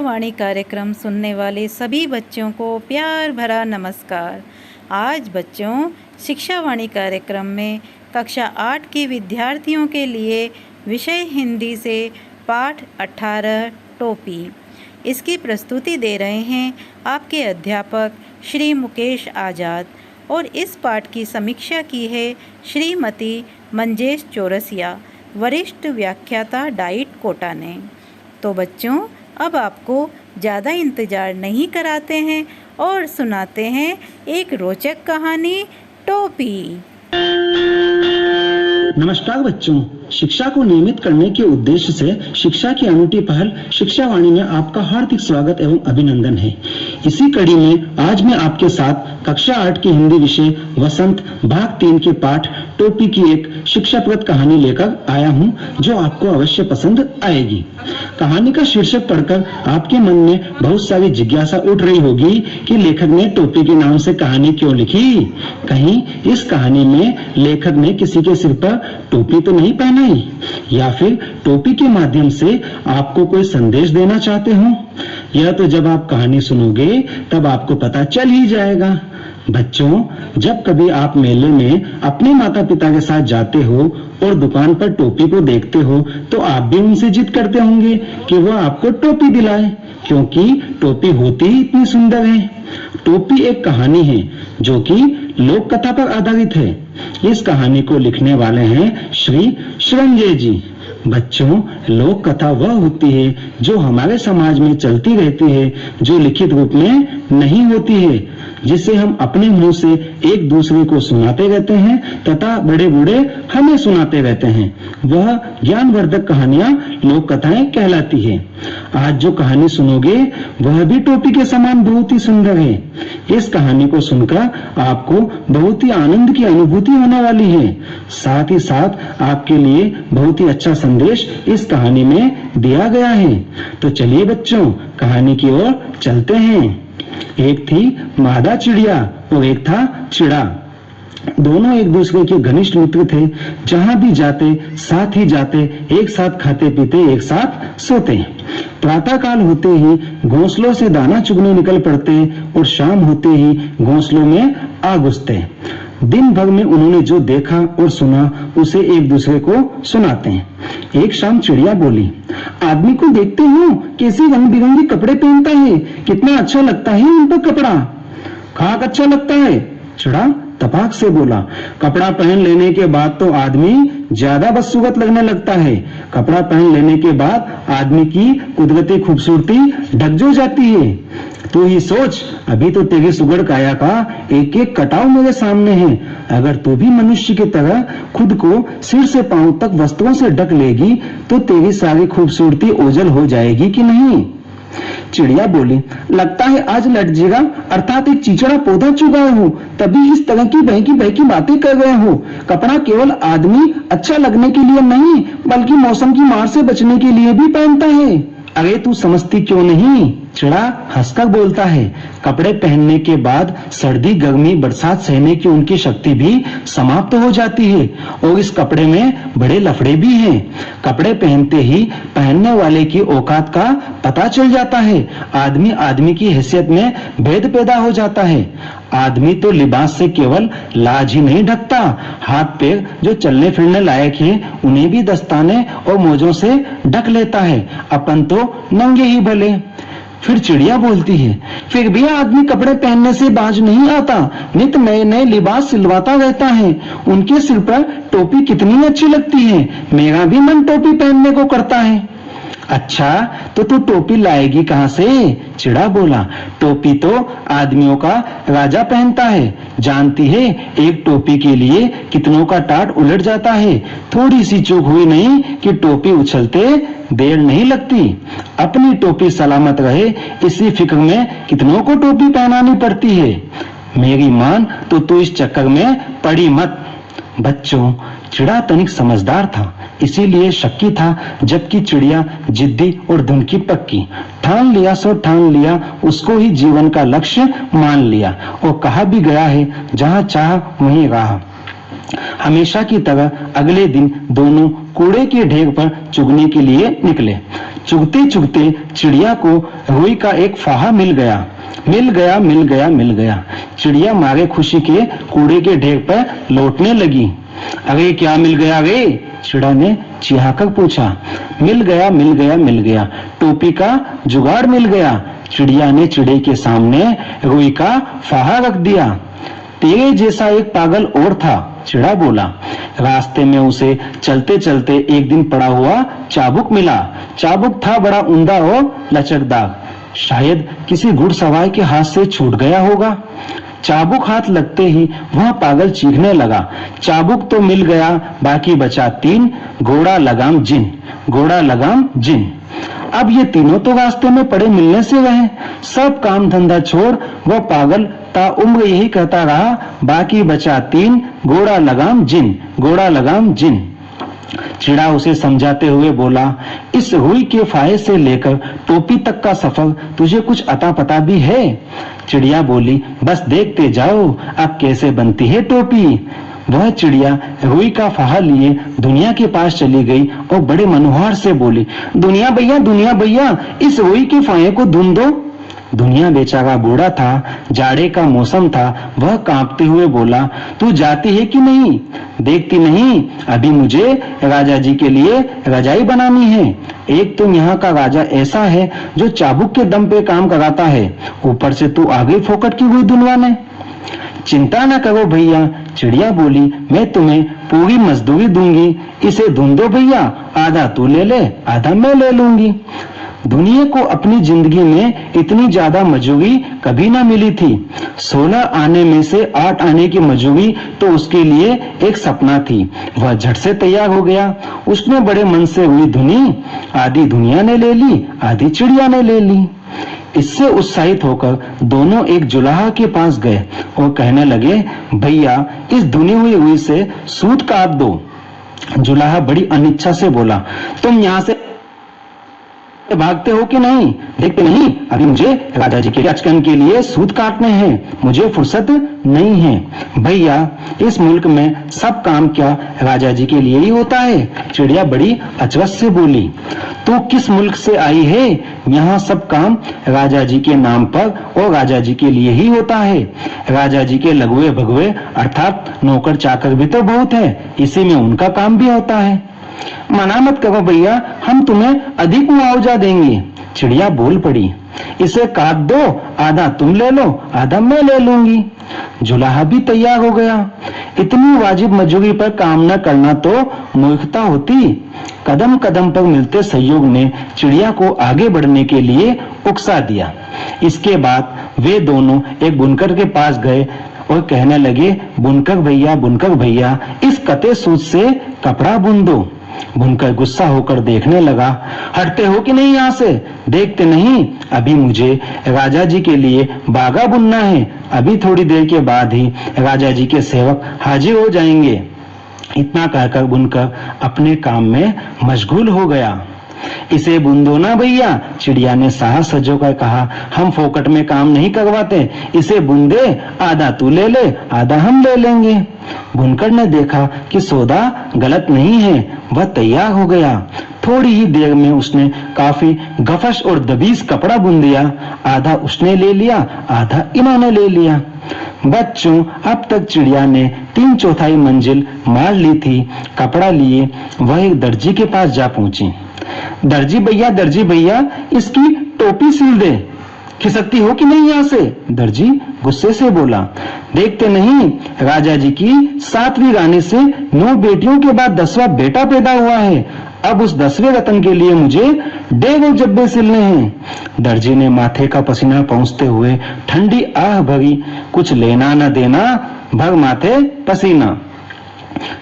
शिक्षावाणी कार्यक्रम सुनने वाले सभी बच्चों को प्यार भरा नमस्कार। आज बच्चों शिक्षावाणी कार्यक्रम में कक्षा 8 के विद्यार्थियों के लिए विषय हिंदी से पाठ 18 टोपी, इसकी प्रस्तुति दे रहे हैं आपके अध्यापक श्री मुकेश आज़ाद और इस पाठ की समीक्षा की है श्रीमती मंजेश चौरसिया, वरिष्ठ व्याख्याता डाइट कोटा ने। तो बच्चों अब आपको ज़्यादा इंतज़ार नहीं कराते हैं और सुनाते हैं एक रोचक कहानी टोपी। नमस्कार बच्चों, शिक्षा को नियमित करने के उद्देश्य से शिक्षा की अनूठी पहल शिक्षावाणी में आपका हार्दिक स्वागत एवं अभिनंदन है। इसी कड़ी में आज मैं आपके साथ कक्षा 8 की हिंदी विषय वसंत भाग 3 के पाठ टोपी की एक शिक्षाप्रद कहानी लेकर आया हूं, जो आपको अवश्य पसंद आएगी। कहानी का शीर्षक पढ़कर आपके मन में बहुत सारी जिज्ञासा उठ रही होगी कि लेखक ने टोपी के नाम से कहानी क्यों लिखी। कहीं इस कहानी में लेखक ने किसी के सिर पर टोपी तो नहीं पहनाई, या फिर टोपी के माध्यम से आपको कोई संदेश देना चाहते हो। यह तो जब आप कहानी सुनोगे तब आपको पता चल ही जाएगा। बच्चों, जब कभी आप मेले में अपने माता पिता के साथ जाते हो और दुकान पर टोपी को देखते हो तो आप भी उनसे जिद करते होंगे कि वह आपको टोपी दिलाए, क्योंकि टोपी होती ही इतनी सुंदर है। टोपी एक कहानी है जो कि लोक कथा पर आधारित है। इस कहानी को लिखने वाले हैं श्री श्रंजय जी। बच्चों, लोक कथा वह होती है जो हमारे समाज में चलती रहती है, जो लिखित रूप में नहीं होती है, जिसे हम अपने मुंह से एक दूसरे को सुनाते रहते हैं तथा बड़े बूढ़े हमें सुनाते रहते हैं। वह ज्ञानवर्धक कहानियां लोक कथाएं कहलाती है। आज जो कहानी सुनोगे वह भी टोपी के समान बहुत ही सुंदर है। इस कहानी को सुनकर आपको बहुत ही आनंद की अनुभूति होने वाली है। साथ ही साथ आपके लिए बहुत ही अच्छा संदेश इस कहानी में दिया गया है। तो चलिए बच्चों, कहानी की ओर चलते हैं। एक थी मादा चिड़िया और एक था चिड़ा। दोनों एक दूसरे के घनिष्ठ मित्र थे। जहां भी जाते साथ ही जाते, एक साथ खाते पीते, एक साथ सोते। प्रातः काल होते ही घोंसलों से दाना चुगने निकल पड़ते और शाम होते ही घोंसलों में आ घुसते। दिन भर में उन्होंने जो देखा और सुना उसे एक दूसरे को सुनाते हैं। एक शाम चिड़िया बोली, आदमी को देखते हो कैसे रंग बिरंगे कपड़े पहनता है, कितना अच्छा लगता है उन पर कपड़ा। खाक अच्छा लगता है, चिड़ा तपाक से बोला। कपड़ा पहन लेने के बाद तो आदमी ज्यादा बदसूरत लगने लगता है। कपड़ा पहन लेने के बाद आदमी की कुदरती खूबसूरती ढक जो जाती है। तू ही सोच, अभी तो तेरी सुगड़ काया का एक एक कटाव मेरे सामने है। अगर तू भी मनुष्य की तरह खुद को सिर से पांव तक वस्त्रों से ढक लेगी तो तेरी सारी खूबसूरती ओझल हो जाएगी कि नहीं। चिड़िया बोली, लगता है आज लट जीरा अर्थात एक चिचड़ा पौधा चुगाए हो, तभी इस तरह की बहकी बहकी बातें कर रहे हो। कपड़ा केवल आदमी अच्छा लगने के लिए नहीं बल्कि मौसम की मार से बचने के लिए भी पहनता है। अरे तू समझती क्यों नहीं, चिड़ा हंसकर बोलता है। कपड़े पहनने के बाद सर्दी गर्मी बरसात सहने की उनकी शक्ति भी समाप्त हो जाती है और इस कपड़े में बड़े लफड़े भी हैं। कपड़े पहनते ही पहनने वाले की औकात का पता चल जाता है। आदमी आदमी की हैसियत में भेद पैदा हो जाता है। आदमी तो लिबास से केवल लाज ही नहीं ढकता, हाथ पैर जो चलने फिरने लायक है उन्हें भी दस्ताने और मोजों से ढक लेता है। अपन तो नंगे ही भले। फिर चिड़िया बोलती है, फिर भी आदमी कपड़े पहनने से बाज नहीं आता, नित नए नए लिबास सिलवाता रहता है। उनके सिर पर टोपी कितनी अच्छी लगती है, मेरा भी मन टोपी पहनने को करता है। अच्छा, तो तू टोपी लाएगी कहां से, चिड़ा बोला। टोपी तो आदमियों का राजा पहनता है। जानती है एक टोपी के लिए कितनों का टाट उलट जाता है। थोड़ी सी चूक हुई नहीं कि टोपी उछलते देर नहीं लगती। अपनी टोपी सलामत रहे इसी फिक्र में कितनों को टोपी पहनानी पड़ती है। मेरी मान तो तू इस चक्कर में पड़ी मत। बच्चों, चिड़ा तनिक समझदार था, इसीलिए शक्की था, जबकि चिड़िया जिद्दी और धुनकी पक्की। ठान लिया सो ठान लिया, उसको ही जीवन का लक्ष्य मान लिया। और कहा भी गया है, जहाँ चाह वहीं राह। हमेशा की तरह अगले दिन दोनों कूड़े के ढेर पर चुगने के लिए निकले। चुगते चुगते चिड़िया को रुई का एक फाहा मिल गया। चिड़िया मारे खुशी के कूड़े के ढेर पर लौटने लगी। अरे क्या मिल गया रे? चिड़ा ने चिढ़ाकर पूछा। मिल गया, टोपी का जुगाड़ मिल गया। चिड़िया ने चिड़े के सामने रुई का फाहा रख दिया। तेरे जैसा एक पागल और था, चिड़ा बोला। रास्ते में उसे चलते चलते एक दिन पड़ा हुआ चाबुक मिला। चाबुक था बड़ा उमदा और लचकदार, शायद किसी घुड़सवार के हाथ से छूट गया होगा। चाबुक हाथ लगते ही वह पागल चीखने लगा। चाबुक तो मिल गया, बाकी बचा 3 घोड़ा लगाम जिन। अब ये तीनों तो रास्ते में पड़े मिलने से रहे। सब काम धंधा छोड़ वह पागल ताउम्र यही कहता रहा, बाकी बचा 3 घोड़ा लगाम जिन। चिड़ा उसे समझाते हुए बोला, इस रुई के फाहे से लेकर टोपी तक का सफर तुझे कुछ अता पता भी है? चिड़िया बोली, बस देखते जाओ अब कैसे बनती है टोपी। वह चिड़िया रुई का फाहा लिए दुनिया के पास चली गई और बड़े मनोहर से बोली, दुनिया भैया, इस रुई के फाहे को धुन दो। दुनिया बेचारा बूढ़ा था, जाड़े का मौसम था। वह कांपते हुए बोला, तू जाती है कि नहीं? देखती नहीं, अभी मुझे राजा जी के लिए रजाई बनानी है। एक तो यहाँ का राजा ऐसा है जो चाबुक के दम पे काम कराता है, ऊपर से तू आ गई फोकट की हुई धुनवाने। चिंता न करो भैया, चिड़िया बोली, मैं तुम्हें पूरी मजदूरी दूंगी। इसे धुन दो भैया, आधा तू ले ले, आधा मैं ले लूंगी। दुनिया को अपनी जिंदगी में इतनी ज्यादा मजूरी कभी ना मिली थी। 16 आने में से 8 आने की मजूरी तो उसके लिए एक सपना थी। वह झट से तैयार हो गया। उसने बड़े मन से हुई धुनी, आधी दुनिया ने ले ली, आधी चिड़िया ने ले ली। इससे उत्साहित होकर दोनों एक जुलाहा के पास गए और कहने लगे, भैया इस धुनी हुई रुई से सूत काट दो। जुलाहा बड़ी अनिच्छा से बोला, तुम यहाँ से भागते हो कि नहीं? देखते नहीं, अभी मुझे राजा जी के अचकन के लिए सूत काटने हैं, मुझे फुर्सत नहीं है। भैया इस मुल्क में सब काम क्या राजा जी के लिए ही होता है? चिड़िया बड़ी अचरज से बोली, तू किस मुल्क से आई है? यहाँ सब काम राजा जी के नाम पर और राजा जी के लिए ही होता है। राजा जी के लघुए भगवे अर्थात नौकर चाकर भी तो बहुत है, इसी में उनका काम भी होता है। मना मत करो भैया, हम तुम्हें अधिक मुआवजा देंगे। चिड़िया बोल पड़ी, इसे काट दो, आधा तुम ले लो, आधा मैं ले लूंगी। जुलाहा भी तैयार हो गया। इतनी वाजिब मजूरी पर काम न करना तो मूर्खता होती। कदम कदम पर मिलते सहयोग ने चिड़िया को आगे बढ़ने के लिए उकसा दिया। इसके बाद वे दोनों एक बुनकर के पास गए और कहने लगे, बुनकर भैया इस कते सूत से कपड़ा बुन दो। बुनकर गुस्सा होकर देखने लगा, हटते हो कि नहीं यहाँ से? देखते नहीं, अभी मुझे राजा जी के लिए बागा बुनना है। अभी थोड़ी देर के बाद ही राजा जी के सेवक हाजिर हो जाएंगे। इतना कहकर बुनकर अपने काम में मशगूल हो गया। इसे बुन दो ना भैया, चिड़िया ने साहस सजोकर कहा, हम फोकट में काम नहीं करवाते, इसे बुन दे, आधा तू ले ले, आधा हम ले लेंगे। बुनकर ने देखा कि सौदा गलत नहीं है, वह तैयार हो गया। थोड़ी ही देर में उसने काफी गफश और दबीज कपड़ा बुन दिया। आधा उसने ले लिया, आधा इन्होंने ले लिया। बच्चों, अब तक चिड़िया ने 3/4 मंजिल मार ली थी। कपड़ा लिए वह एक दर्जी के पास जा पहुंची। दर्जी भैया इसकी टोपी सिल दे। खिसकती हो कि नहीं यहाँ से? दर्जी गुस्से से बोला, देखते नहीं, राजा जी की 7वीं रानी से 9 बेटियों के बाद 10वां बेटा पैदा हुआ है। अब उस 10वें रतन के लिए मुझे 1.5 जब्बे सिलने हैं। दर्जी ने माथे का पसीना पोंछते हुए ठंडी आह भरी, कुछ लेना न देना, भर माथे पसीना।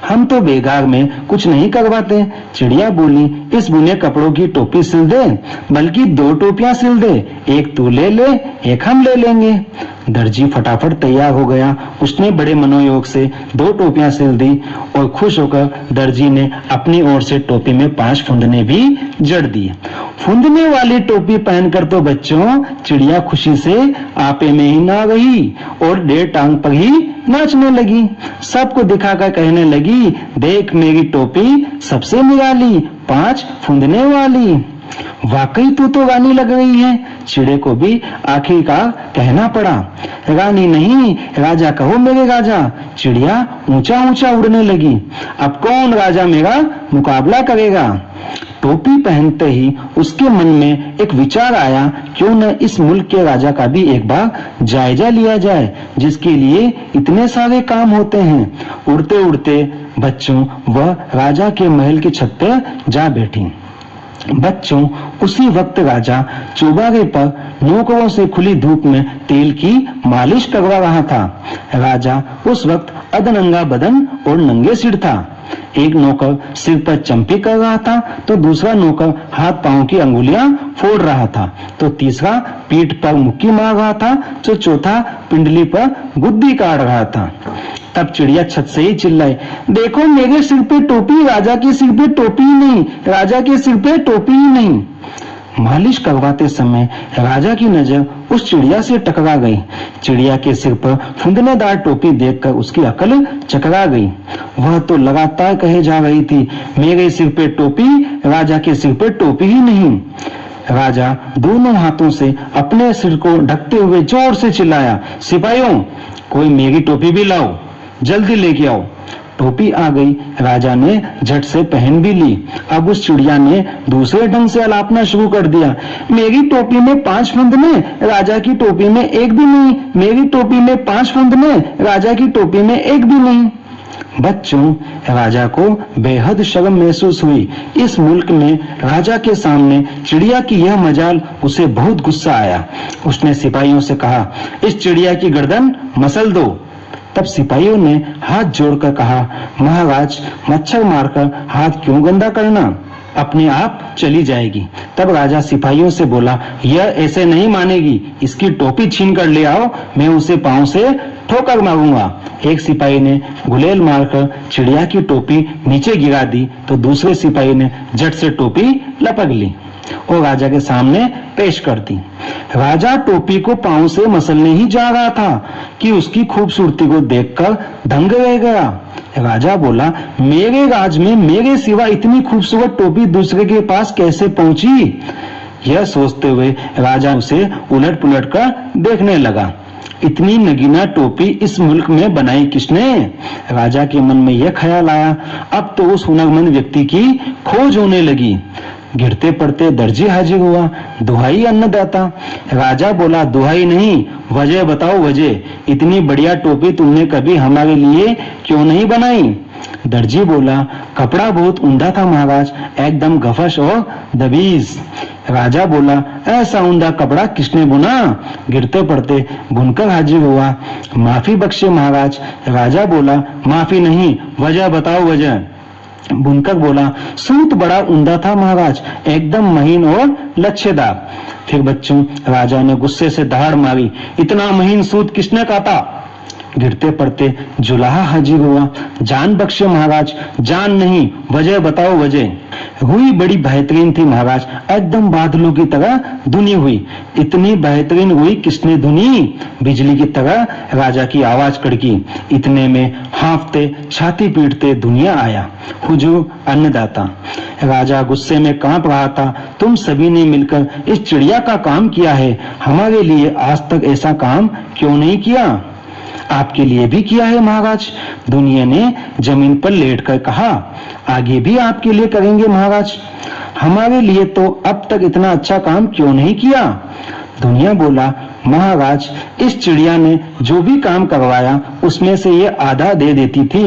हम तो बेगार में कुछ नहीं करवाते। चिड़िया बोली, इस बुने कपड़ों की टोपी सिल दे, बल्कि 2 टोपियां सिल दे, एक तू ले ले, एक हम ले लेंगे। दर्जी फटाफट तैयार हो गया। उसने बड़े मनोयोग से 2 टोपियां सिल दी और खुश होकर दर्जी ने अपनी ओर से टोपी में 5 फुंदने भी जड़ दिए। फुंदने वाली टोपी पहनकर तो बच्चों चिड़िया खुशी से आपे में ही ना रही और 1.5 टांग पर ही नाचने लगी, सबको दिखाकर कहने लगी, देख मेरी टोपी सबसे निराली, 5 फुंदने वाली। वाकई तू तो रानी लग रही है। चिड़े को भी आखिरकार कहना पड़ा, रानी नहीं राजा कहो मेरे राजा। चिड़िया ऊंचा ऊंचा उड़ने लगी। अब कौन राजा मेरा मुकाबला करेगा। टोपी पहनते ही उसके मन में एक विचार आया, क्यों न इस मुल्क के राजा का भी एक बार जायजा लिया जाए, जिसके लिए इतने सारे काम होते हैं। उड़ते उड़ते बच्चों वह राजा के महल की छत पर जा बैठी। बच्चों, उसी वक्त राजा चौबारे पर नौकरों से खुली धूप में तेल की मालिश करवा रहा था। राजा उस वक्त अधनंगा बदन और नंगे सिर था। एक नौकर सिर पर चंपी कर रहा था, तो दूसरा नौकर हाथ पांव की अंगुलियां फोड़ रहा था, तो तीसरा पीठ पर मुक्की मार रहा था, तो चौथा पिंडली पर गुद्दी काट रहा था। तब चिड़िया छत से ही चिल्लाई, देखो मेरे सिर पे टोपी, राजा के सिर पे टोपी ही नहीं, राजा के सिर पे टोपी ही नहीं। मालिश करवाते समय राजा की नजर उस चिड़िया से टकरा गई। चिड़िया के सिर पर फुंदनेदार टोपी देखकर उसकी अकल चकरा गई। वह तो लगातार कहे जा रही थी, मेरे सिर पे टोपी, राजा के सिर पे टोपी ही नहीं। राजा दोनों हाथों से अपने सिर को ढकते हुए जोर से चिल्लाया, सिपाहियों कोई मेरी टोपी भी लाओ, जल्दी लेके आओ। टोपी आ गई। राजा ने झट से पहन भी ली। अब उस चिड़िया ने दूसरे ढंग से अलापना शुरू कर दिया, मेरी टोपी में 5 फुंदने, राजा की टोपी में एक भी नहीं, मेरी टोपी में 5 फुंदने, राजा की टोपी में एक भी नहीं। बच्चों, राजा को बेहद शर्म महसूस हुई। इस मुल्क में राजा के सामने चिड़िया की यह मजाल उसे बहुत गुस्सा आया। उसने सिपाहियों से कहा, इस चिड़िया की गर्दन मसल दो। तब सिपाहियों ने हाथ जोड़कर कहा, महाराज मच्छर मारकर हाथ क्यों गंदा करना, अपने आप चली जाएगी। तब राजा सिपाहियों से बोला, यह ऐसे नहीं मानेगी, इसकी टोपी छीन कर ले आओ, मैं उसे पांव से ठोकर मारूंगा। एक सिपाही ने गुलेल मारकर चिड़िया की टोपी नीचे गिरा दी, तो दूसरे सिपाही ने झट से टोपी लपक ली और राजा के सामने पेश कर दी। राजा टोपी को पांव से मसलने ही जा रहा था कि उसकी खूबसूरती को देखकर दंग रह गया। राजा बोला, मेरे राज में मेरे सिवा इतनी खूबसूरत टोपी दूसरे के पास कैसे पहुंची। यह सोचते हुए राजा उसे उलट पुलट कर देखने लगा। इतनी नगीना टोपी इस मुल्क में बनाई किसने। राजा के मन में यह ख्याल आया, अब तो उस हुनरमंद व्यक्ति की खोज होने लगी। गिरते पड़ते दर्जी हाजिर हुआ, दुहाई अन्नदाता। राजा बोला, दुहाई नहीं, वजह बताओ वजह, इतनी बढ़िया टोपी तुमने कभी हमारे लिए क्यों नहीं बनाई। दर्जी बोला, कपड़ा बहुत उम्दा था महाराज, एकदम गफश और दबीज। राजा बोला, ऐसा उम्दा कपड़ा किसने बुना। गिरते पड़ते बुनकर हाजिर हुआ, माफी बख्शे महाराज। राजा बोला, माफी नहीं, वजह बताओ वजह। बुनकर बोला, सूत बड़ा उम्दा था महाराज, एकदम महीन और लच्छेदार। फिर बच्चों, राजा ने गुस्से से दहाड़ मारी, इतना महीन सूत किसने काटा। गिरते पड़ते जुलाहा हाजिर हुआ, जान बख्शे महाराज। जान नहीं, वजह बताओ वजह। हुई बड़ी बेहतरीन थी महाराज, एकदम बादलों की तरह धुनी हुई। इतनी बेहतरीन हुई किसने धुनी। बिजली की तरह राजा की आवाज कड़की। इतने में हांफते छाती पीटते दुनिया आया, हुजूर अन्नदाता। राजा गुस्से में कांप रहा था, तुम सभी ने मिलकर इस चिड़िया का काम किया है, हमारे लिए आज तक ऐसा काम क्यों नहीं किया। आपके लिए भी किया है महाराज। दुनिया ने जमीन पर लेटकर कहा, आगे भी आपके लिए करेंगे महाराज। हमारे लिए तो अब तक इतना अच्छा काम क्यों नहीं किया। दुनिया बोला, महाराज इस चिड़िया ने जो भी काम करवाया उसमें से ये आधा दे देती थी।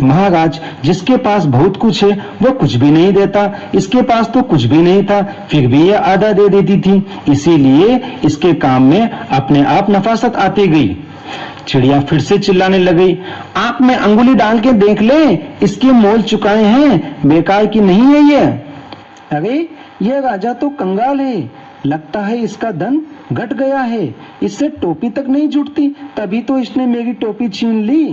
महाराज जिसके पास बहुत कुछ है वो कुछ भी नहीं देता, इसके पास तो कुछ भी नहीं था फिर भी ये आधा दे देती थी, इसीलिए इसके काम में अपने आप नफासत आती गई। चिड़िया फिर से चिल्लाने लगी, आंख में अंगुली डाल के देख ले, इसके मोल चुकाए हैं, बेकार की नहीं है ये। अरे ये राजा तो कंगाल है, लगता है इसका धन घट गया है, इससे टोपी तक नहीं जुटती, तभी तो इसने मेरी टोपी छीन ली।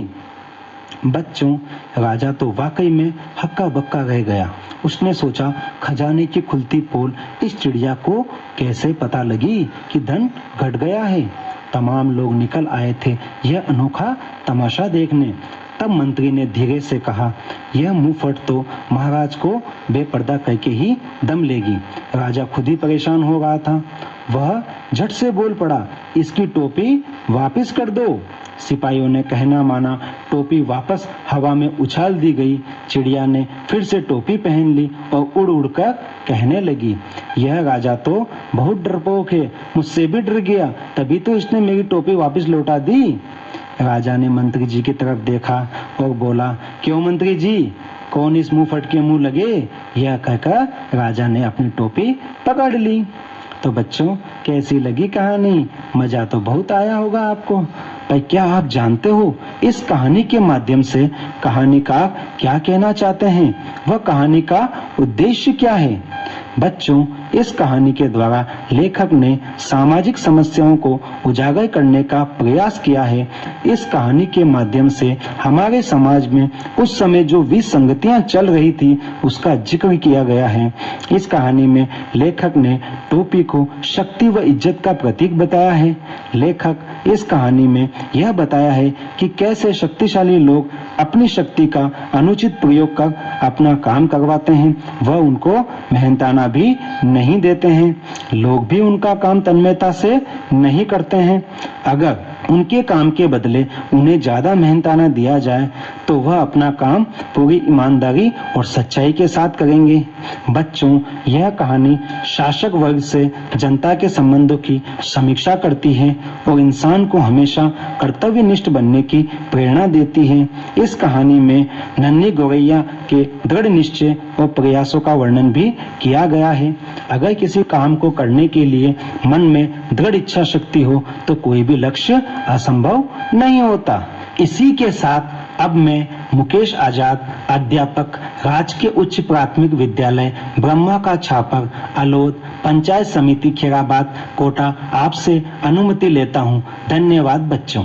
बच्चों, राजा तो वाकई में हक्का बक्का रह गया। उसने सोचा, खजाने की खुलती पोल इस चिड़िया को कैसे पता लगी कि धन घट गया है। तमाम लोग निकल आए थे यह अनोखा तमाशा देखने। तब मंत्री ने धीरे से कहा, यह मुंहफट तो महाराज को बेपर्दा करके ही दम लेगी। राजा खुद ही परेशान हो रहा था। वह झट से बोल पड़ा, इसकी टोपी वापस कर दो। सिपाहियों ने कहना माना, टोपी वापस हवा में उछाल दी गई। चिड़िया ने फिर से टोपी पहन ली और उड़ उड़ कर कहने लगी, यह राजा तो बहुत डरपोक है, मुझसे भी डर गया, तभी तो इसने मेरी टोपी वापस लौटा दी। राजा ने मंत्री जी की तरफ देखा और बोला, क्यों मंत्री जी, कौन इस मुंह फट के मुंह लगे? यह कहकर राजा ने अपनी टोपी पकड़ ली। तो बच्चों, कैसी लगी कहानी? मजा तो बहुत आया होगा आपको। पर क्या आप जानते हो इस कहानी के माध्यम से कहानीकार क्या कहना चाहते हैं? वह कहानी का उद्देश्य क्या है? बच्चों, इस कहानी के द्वारा लेखक ने सामाजिक समस्याओं को उजागर करने का प्रयास किया है। इस कहानी के माध्यम से हमारे समाज में उस समय जो विसंगतियां चल रही थी उसका जिक्र किया गया है। इस कहानी में लेखक ने टोपी को शक्ति व इज्जत का प्रतीक बताया है। लेखक इस कहानी में यह बताया है कि कैसे शक्तिशाली लोग अपनी शक्ति का अनुचित प्रयोग कर अपना काम करवाते हैं। वह उनको मेहनताना भी नहीं देते हैं। लोग भी उनका काम तन्मयता से नहीं करते हैं। अगर उनके काम के बदले उन्हें ज्यादा मेहनताना दिया जाए तो वह अपना काम पूरी ईमानदारी और सच्चाई के साथ करेंगे। बच्चों, यह कहानी शासक वर्ग से जनता के संबंधों की समीक्षा करती है और इंसान को हमेशा कर्तव्यनिष्ठ बनने की प्रेरणा देती है। इस कहानी में नन्ही गौरैया के दृढ़ निश्चय और प्रयासों का वर्णन भी किया गया है। अगर किसी काम को करने के लिए मन में दृढ़ इच्छा शक्ति हो तो कोई भी लक्ष्य असंभव नहीं होता। इसी के साथ अब मैं मुकेश आजाद, अध्यापक, राजकीय उच्च प्राथमिक विद्यालय ब्रह्मा का छापर, अलोद, पंचायत समिति खैराबाद, कोटा, आपसे अनुमति लेता हूँ। धन्यवाद बच्चों।